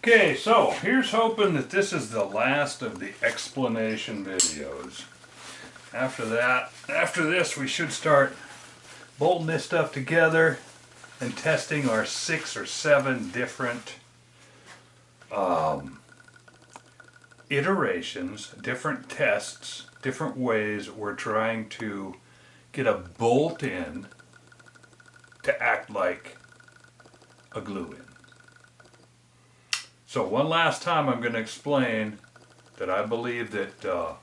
Okay, so here's hoping that this is the last of the explanation videos. After this, we should start bolting this stuff together and testing our 6 or 7 different iterations, different tests, different ways we're trying to get a bolt in to act like a glue in. So one last time I'm going to explain that I believe that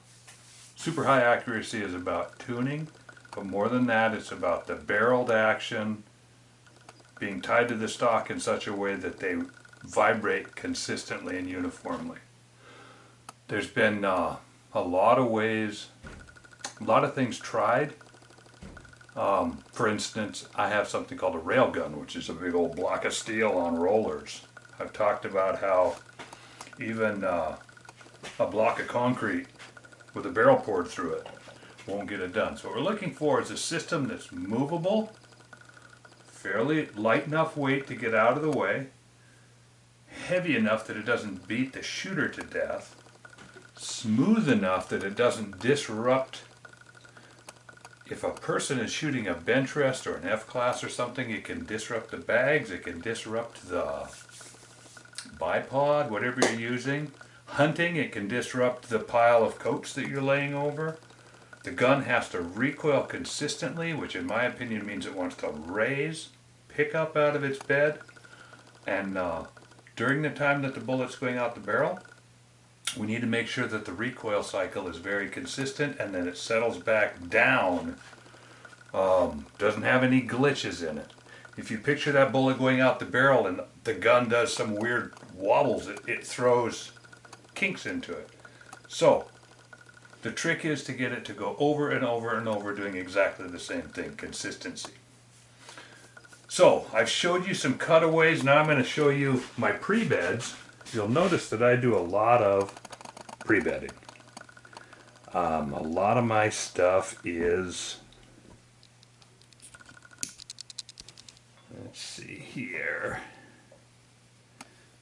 super high accuracy is about tuning, but more than that it's about the barreled action being tied to the stock in such a way that they vibrate consistently and uniformly. There's been a lot of ways, a lot of things tried. For instance, I have something called a rail gun, which is a big old block of steel on rollers. I've talked about how even a block of concrete with a barrel poured through it won't get it done. So what we're looking for is a system that's movable, fairly light enough weight to get out of the way, heavy enough that it doesn't beat the shooter to death, smooth enough that it doesn't disrupt. If a person is shooting a bench rest or an F-class or something, it can disrupt the bags, it can disrupt the bipod, whatever you're using. Hunting, it can disrupt the pile of coats that you're laying over. The gun has to recoil consistently, which in my opinion means it wants to raise, pick up out of its bed, and during the time that the bullet's going out the barrel, we need to make sure that the recoil cycle is very consistent and then it settles back down, doesn't have any glitches in it. If you picture that bullet going out the barrel and the gun does some weird wobbles, it throws kinks into it. So the trick is to get it to go over and over and over doing exactly the same thing, consistency. So I've showed you some cutaways, now I'm going to show you my pre-beds. You'll notice that I do a lot of pre-bedding. A lot of my stuff is, let's see here,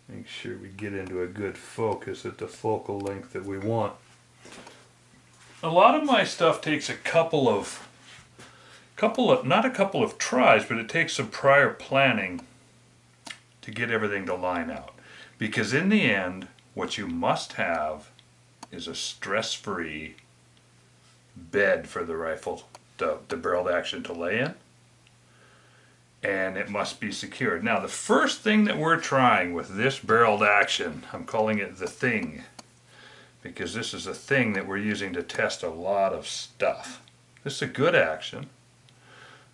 make sure we get into a good focus at the focal length that we want. A lot of my stuff takes not a couple of tries, but it takes some prior planning to get everything to line out. Because in the end, what you must have is a stress-free bed for the rifle, the barreled action to lay in. And it must be secured. Now the first thing that we're trying with this barreled action, I'm calling it the thing, because this is a thing that we're using to test a lot of stuff. This is a good action.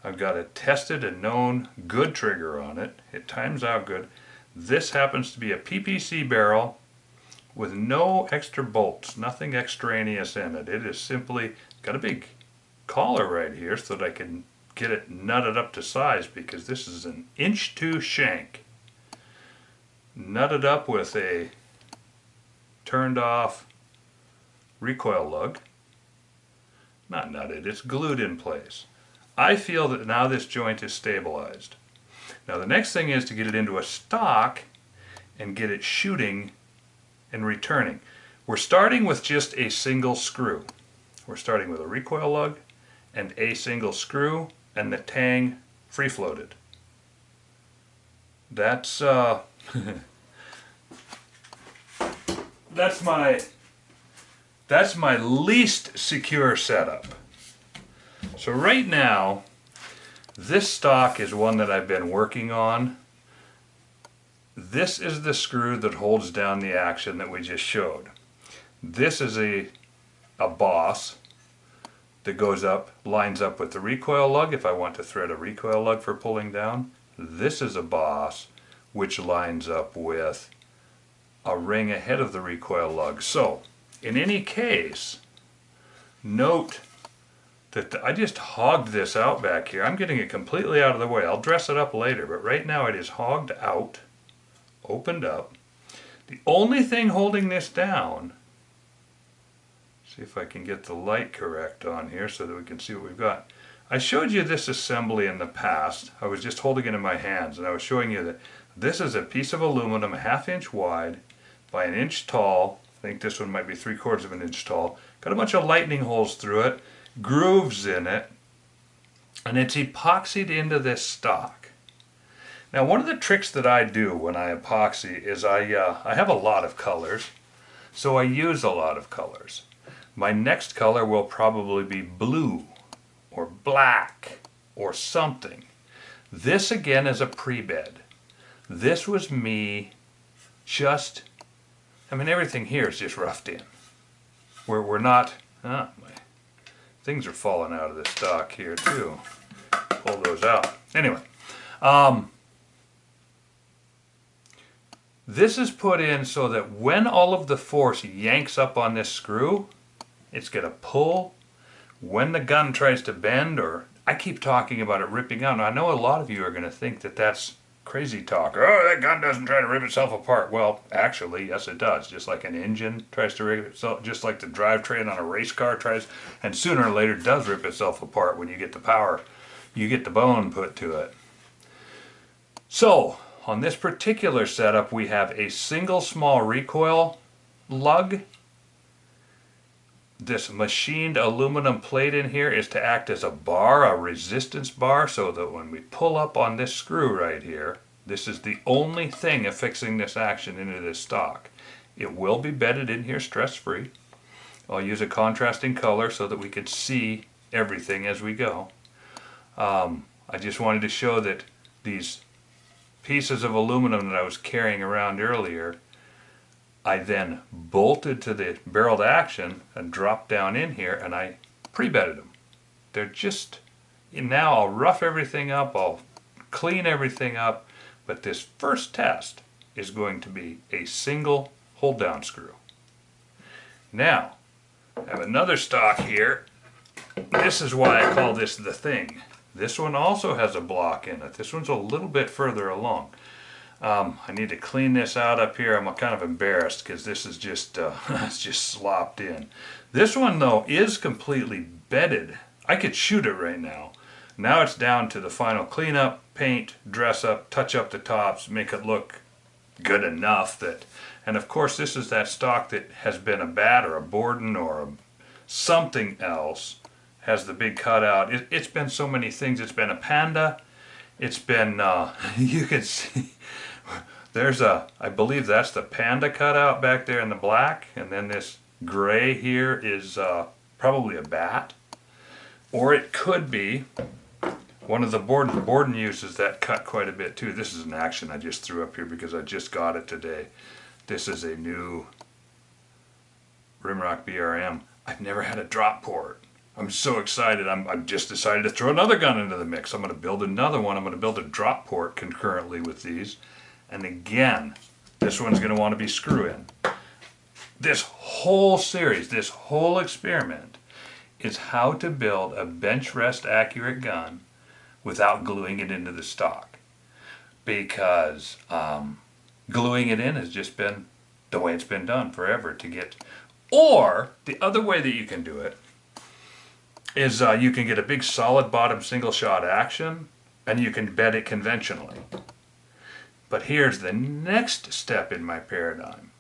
I've got a tested and known good trigger on it. It times out good. This happens to be a PPC barrel with no extra bolts, nothing extraneous in it. It is simply got a big collar right here so that I can get it nutted up to size, because this is an 1.2" shank. Nutted up with a turned off recoil lug. Not nutted, it's glued in place. I feel that now this joint is stabilized. Now the next thing is to get it into a stock and get it shooting and returning. We're starting with just a single screw. We're starting with a recoil lug and a single screw and the tang free floated. That's that's my least secure setup. So right now, this stock is one that I've been working on. This is the screw that holds down the action that we just showed. This is a boss that goes up, lines up with the recoil lug if I want to thread a recoil lug for pulling down. This is a boss which lines up with a ring ahead of the recoil lug. So, in any case, note that I just hogged this out back here. I'm getting it completely out of the way. I'll dress it up later, but right now it is hogged out, opened up. The only thing holding this down, see if I can get the light correct on here so that we can see what we've got. I showed you this assembly in the past. I was just holding it in my hands and I was showing you that this is a piece of aluminum 1/2 inch wide by 1 inch tall. I think this one might be 3/4 of an inch tall. Got a bunch of lightning holes through it, grooves in it, and it's epoxied into this stock. Now one of the tricks that I do when I epoxy is I have a lot of colors, so I use a lot of colors. My next color will probably be blue or black or something. This again is a pre-bed. This was me just, I mean everything here is just roughed in. We're not, my things are falling out of the stock here too. Pull those out. Anyway, this is put in so that when all of the force yanks up on this screw, it's going to pull. When the gun tries to bend, or I keep talking about it ripping out. Now, I know a lot of you are going to think that that's crazy talk. Oh, that gun doesn't try to rip itself apart. Well, actually, yes it does. Just like an engine tries to rip itself, just like the drivetrain on a race car tries, and sooner or later does rip itself apart when you get the power, you get the bone put to it. So, on this particular setup, we have a single small recoil lug. This machined aluminum plate in here is to act as a bar, a resistance bar, so that when we pull up on this screw right here, this is the only thing affixing this action into this stock. It will be bedded in here stress-free. I'll use a contrasting color so that we can see everything as we go. I just wanted to show that these pieces of aluminum that I was carrying around earlier, I then bolted to the barreled action and dropped down in here and I pre-bedded them. They're just, now I'll rough everything up, I'll clean everything up, but this first test is going to be a single hold down screw. Now, I have another stock here. This is why I call this the thing. This one also has a block in it. This one's a little bit further along. I need to clean this out up here. I'm kind of embarrassed because this is just it's just slopped in. This one though is completely bedded. I could shoot it right now. Now it's down to the final cleanup, paint, dress up, touch up the tops, make it look good enough that, and of course this is that stock that has been a bat or a Borden or something else, has the big cutout. It's been so many things. It's been a Panda. It's been, you can see, there's a, I believe that's the Panda cutout back there in the black, and then this gray here is probably a bat. Or it could be one of the Borden. Borden uses that cut quite a bit too. This is an action I just threw up here because I just got it today. This is a new Rimrock BRM. I've never had a drop port. I'm so excited. I've just decided to throw another gun into the mix. I'm going to build another one. I'm going to build a drop port concurrently with these. And again, this one's going to want to be screw in. This whole series, this whole experiment is how to build a bench rest accurate gun without gluing it into the stock. Because gluing it in has just been the way it's been done forever to get. Or the other way that you can do it is you can get a big solid bottom single shot action and you can bed it conventionally. But here's the next step in my paradigm.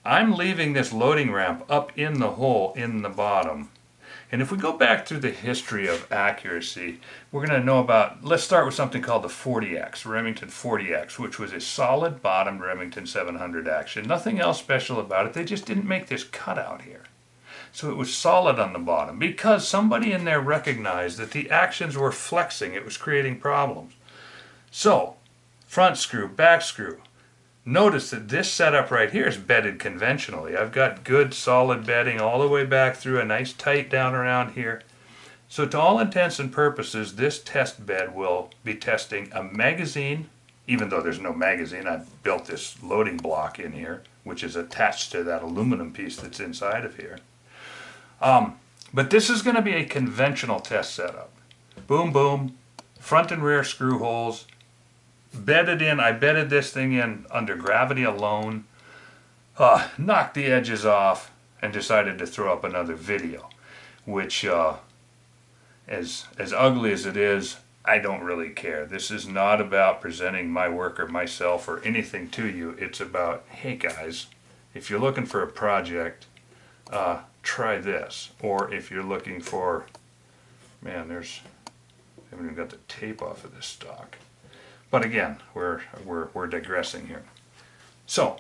I'm leaving this loading ramp up in the hole in the bottom. And if we go back through the history of accuracy, we're going to know about, let's start with something called the 40X, Remington 40X, which was a solid bottom Remington 700 action. Nothing else special about it. They just didn't make this cutout here. So it was solid on the bottom because somebody in there recognized that the actions were flexing. It was creating problems. So, front screw, back screw. Notice that this setup right here is bedded conventionally. I've got good solid bedding all the way back through, a nice tight down around here. So to all intents and purposes, this test bed will be testing a magazine. Even though there's no magazine, I've built this loading block in here, which is attached to that aluminum piece that's inside of here. But this is going to be a conventional test setup. Boom, boom, front and rear screw holes, bedded in. I bedded this thing in under gravity alone, knocked the edges off, and decided to throw up another video, which, as ugly as it is, I don't really care. This is not about presenting my work or myself or anything to you. It's about, hey guys, if you're looking for a project, try this. Or if you're looking for, man, I haven't even got the tape off of this stock. But again, we're digressing here. So,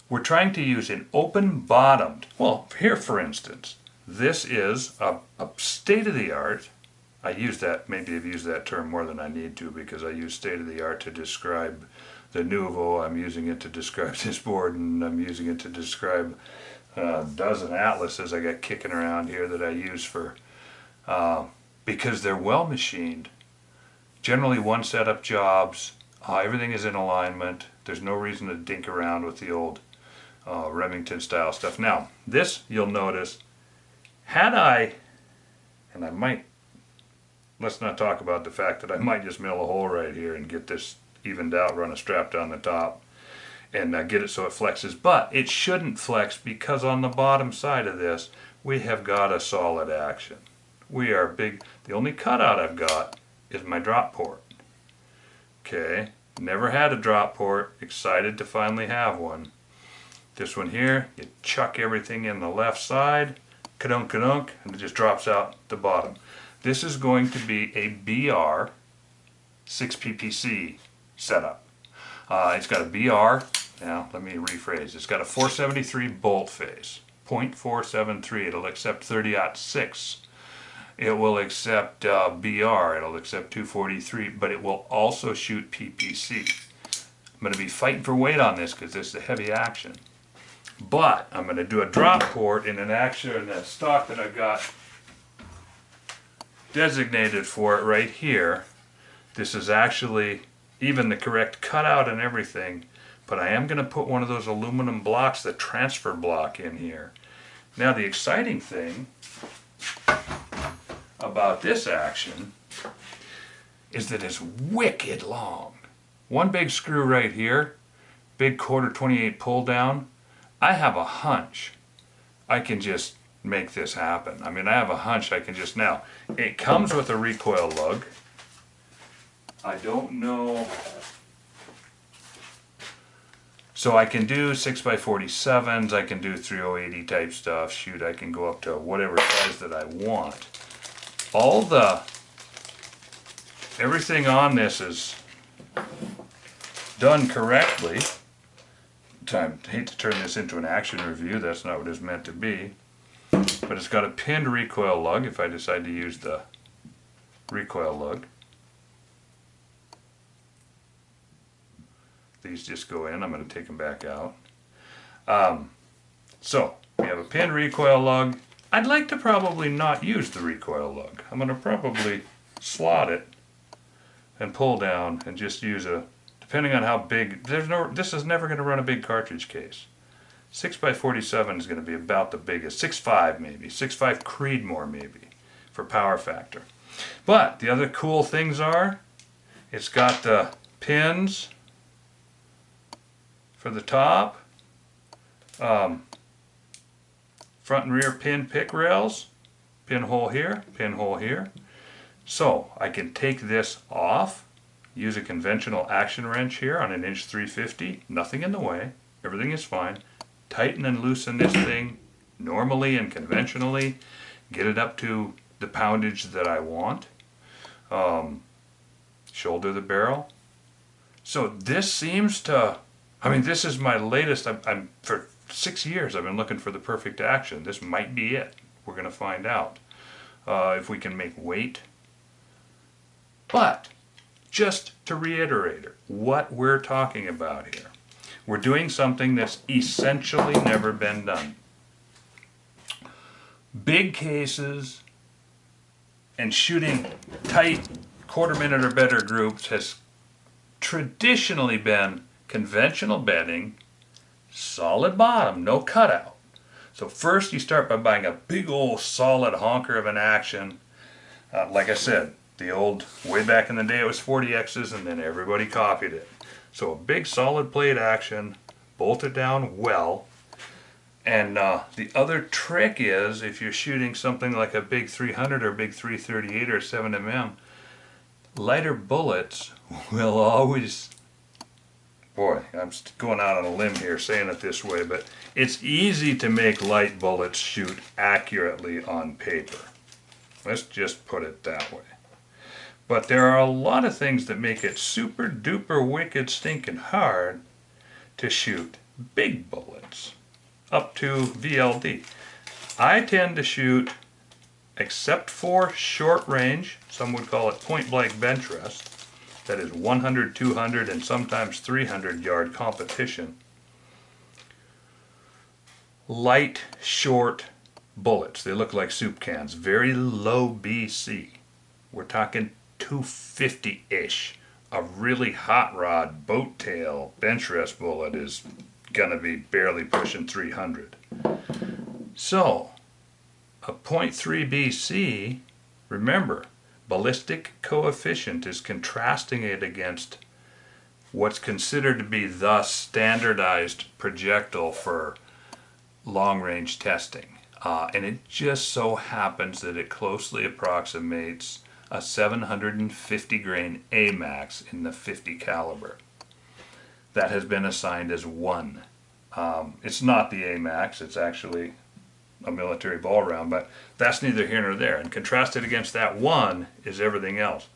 we're trying to use an open-bottomed, well, here for instance, this is a state-of-the-art, maybe I've used that term more than I need to because I use state-of-the-art to describe the Nuvo, I'm using it to describe this board, and I'm using it to describe a dozen atlases I got kicking around here that I use for, because they're well machined, generally one setup jobs, everything is in alignment, there's no reason to dink around with the old Remington style stuff. Now, this you'll notice, had I, and I might, let's not talk about the fact that I might just mill a hole right here and get this evened out, run a strap down the top, and get it so it flexes. But it shouldn't flex because on the bottom side of this, we have got a solid action. We are big. The only cutout I've got is my drop port. Okay, never had a drop port, excited to finally have one. This one here, you chuck everything in the left side, ka-dunk, ka-dunk, and it just drops out the bottom. This is going to be a BR 6PPC setup. It's got a BR, now let me rephrase, it's got a 473 bolt face, .473, it'll accept 30-06. It will accept BR, it'll accept 243, but it will also shoot PPC. I'm going to be fighting for weight on this because this is a heavy action. But I'm going to do a drop port in an action in that stock that I've got designated for it right here. This is actually even the correct cutout and everything, but I am going to put one of those aluminum blocks, the transfer block, in here. Now the exciting thing about this action is that it's wicked long. One big screw right here, big quarter 28 pull down. I have a hunch I can just make this happen. I mean, I have a hunch I can just, now, it comes with a recoil lug. I don't know, so I can do 6x47s, I can do 3080 type stuff, shoot, I can go up to whatever size that I want. Everything on this is done correctly. I hate to turn this into an action review, that's not what it's meant to be. But it's got a pinned recoil lug if I decide to use the recoil lug. These just go in, I'm going to take them back out. So, we have a pinned recoil lug. I'd like to probably not use the recoil lug. I'm going to probably slot it and pull down and just use a, depending on how big, this is never going to run a big cartridge case. 6x47 is going to be about the biggest, 6.5 maybe, 6.5 Creedmoor maybe, for power factor. But the other cool things are, it's got the pins for the top, front and rear pin pick rails, pinhole here, pinhole here. So I can take this off, use a conventional action wrench here on an inch 350, nothing in the way, everything is fine. Tighten and loosen this thing normally and conventionally, get it up to the poundage that I want. Shoulder the barrel. So this seems to, I mean, this is my latest, for 6 years I've been looking for the perfect action. This might be it. We're going to find out if we can make weight. But just to reiterate what we're talking about here, we're doing something that's essentially never been done. Big cases and shooting tight quarter-minute or better groups has traditionally been conventional bedding, solid bottom, no cutout. So first you start by buying a big old solid honker of an action. Like I said, the old, way back in the day it was 40Xs and then everybody copied it. So a big solid plate action, bolt it down well. And the other trick is, if you're shooting something like a big 300 or big 338 or 7mm, lighter bullets will always, boy, I'm going out on a limb here saying it this way, but it's easy to make light bullets shoot accurately on paper. Let's just put it that way. But there are a lot of things that make it super duper wicked stinking hard to shoot big bullets up to VLD. I tend to shoot, except for short range, some would call it point blank bench rest, that is 100, 200, and sometimes 300 yard competition, light, short bullets. They look like soup cans, very low BC. We're talking 250-ish. A really hot rod boat tail bench rest bullet is gonna be barely pushing 300. So a 0.3 BC, remember, ballistic coefficient is contrasting it against what's considered to be the standardized projectile for long-range testing. And it just so happens that it closely approximates a 750 grain AMAX in the 50 caliber. That has been assigned as 1. It's not the AMAX, it's actually a military ball round, but that's neither here nor there. And contrasted against that 1 is everything else.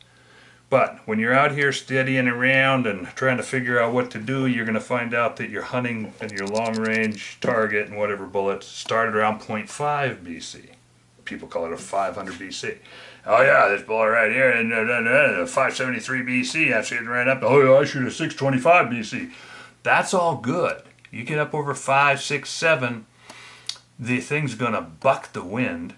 But when you're out here steadying around and trying to figure out what to do, you're going to find out that your hunting and your long range target and whatever bullets started around 0.5 BC. People call it a 500 BC. Oh yeah, this bullet right here, and 573 BC, I'm shooting right up. Oh yeah, I shoot a 625 BC. That's all good. You get up over 5, 6, 7, the thing's going to buck the wind,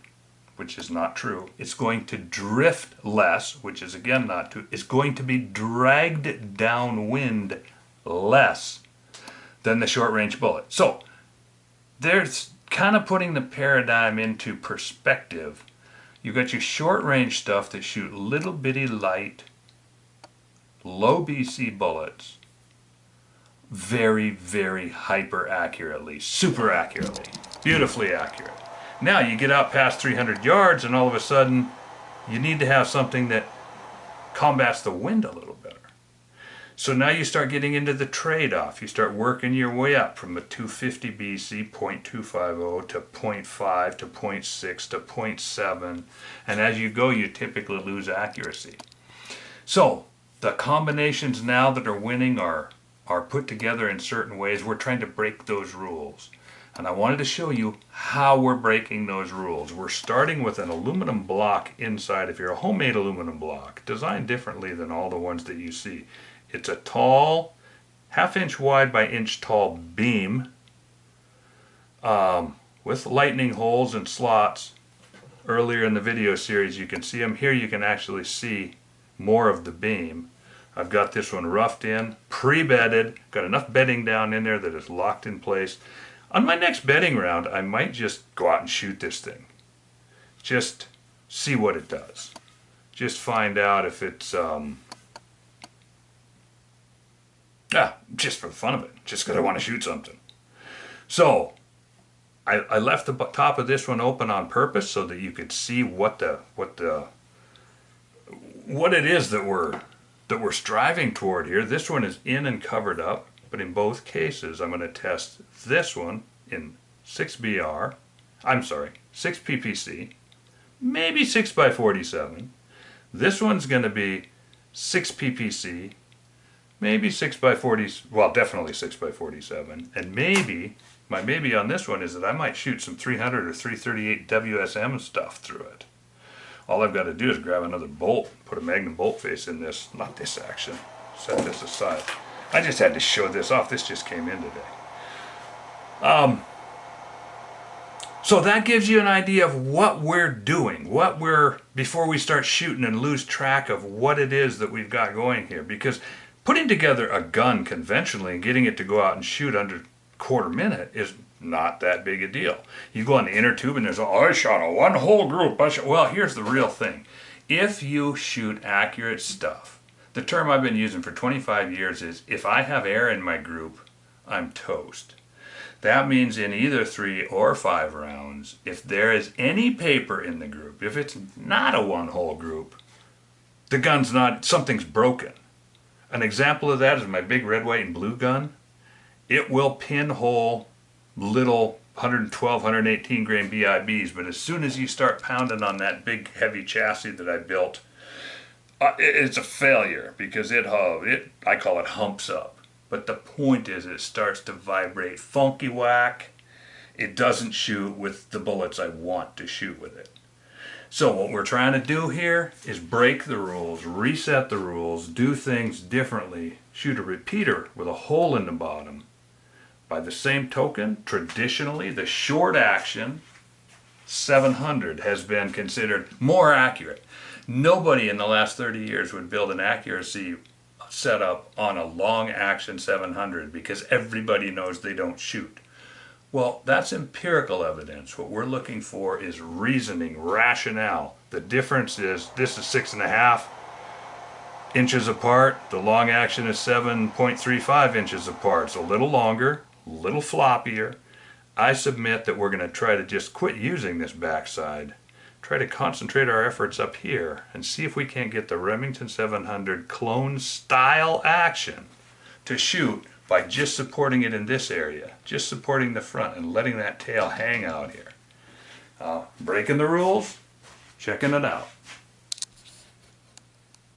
which is not true. It's going to drift less, which is again not true. It's going to be dragged downwind less than the short range bullet. So there's kind of putting the paradigm into perspective. You've got your short range stuff that shoot little bitty light, low BC bullets very, very hyper accurately, super accurately, beautifully accurate. Now you get out past 300 yards and all of a sudden you need to have something that combats the wind a little better. So now you start getting into the trade-off. You start working your way up from a 250 BC 0.250 to 0.5 to 0.6 to 0.7, and as you go you typically lose accuracy. So the combinations now that are winning are put together in certain ways. We're trying to break those rules. And I wanted to show you how we're breaking those rules. We're starting with an aluminum block inside of here, a homemade aluminum block, designed differently than all the ones that you see. It's a tall, half-inch wide by inch tall beam with lightning holes and slots. Earlier in the video series you can see them. Here you can actually see more of the beam. I've got this one roughed in, pre-bedded, got enough bedding down in there that it's locked in place. On my next bedding round, I might just go out and shoot this thing. Just see what it does. Just find out if it's, just for the fun of it, just because I want to shoot something. So, I left the top of this one open on purpose so that you could see what it is that we're striving toward here. This one is in and covered up. But in both cases, I'm going to test this one in 6 PPC, maybe 6x47. This one's going to be 6 PPC, maybe 6x40, well, definitely 6x47. And maybe, my maybe on this one is that I might shoot some 300 or 338 WSM stuff through it. All I've got to do is grab another bolt, put a Magnum bolt face in this, not this action, set this aside. I just had to show this off. This just came in today. So that gives you an idea of what we're doing, before we start shooting and lose track of what it is that we've got going here. Because putting together a gun conventionally and getting it to go out and shoot under quarter minute is not that big a deal. You go on the inner tube and there's, I shot a one whole group. Well, here's the real thing. If you shoot accurate stuff, the term I've been using for 25 years is, if I have air in my group, I'm toast. That means in either 3 or 5 rounds, if there is any paper in the group, if it's not a one-hole group, the gun's not, something's broken. An example of that is my big red, white, and blue gun. It will pinhole little 112, 118 grain BIBs, but as soon as you start pounding on that big heavy chassis that I built, it's a failure because I call it humps up. But the point is it starts to vibrate funky whack. It doesn't shoot with the bullets I want to shoot with it. So what we're trying to do here is break the rules, reset the rules, do things differently, shoot a repeater with a hole in the bottom. By the same token, traditionally the short action 700 has been considered more accurate. Nobody in the last 30 years would build an accuracy setup on a long action 700 because everybody knows they don't shoot. Well, that's empirical evidence. What we're looking for is reasoning, rationale. The difference is this is 6.5 inches apart. The long action is 7.35 inches apart. It's a little longer, a little floppier. I submit that we're going to try to just quit using this backside. Try to concentrate our efforts up here and see if we can't get the Remington 700 clone style action to shoot by just supporting it in this area, just supporting the front and letting that tail hang out here. Breaking the rules, checking it out.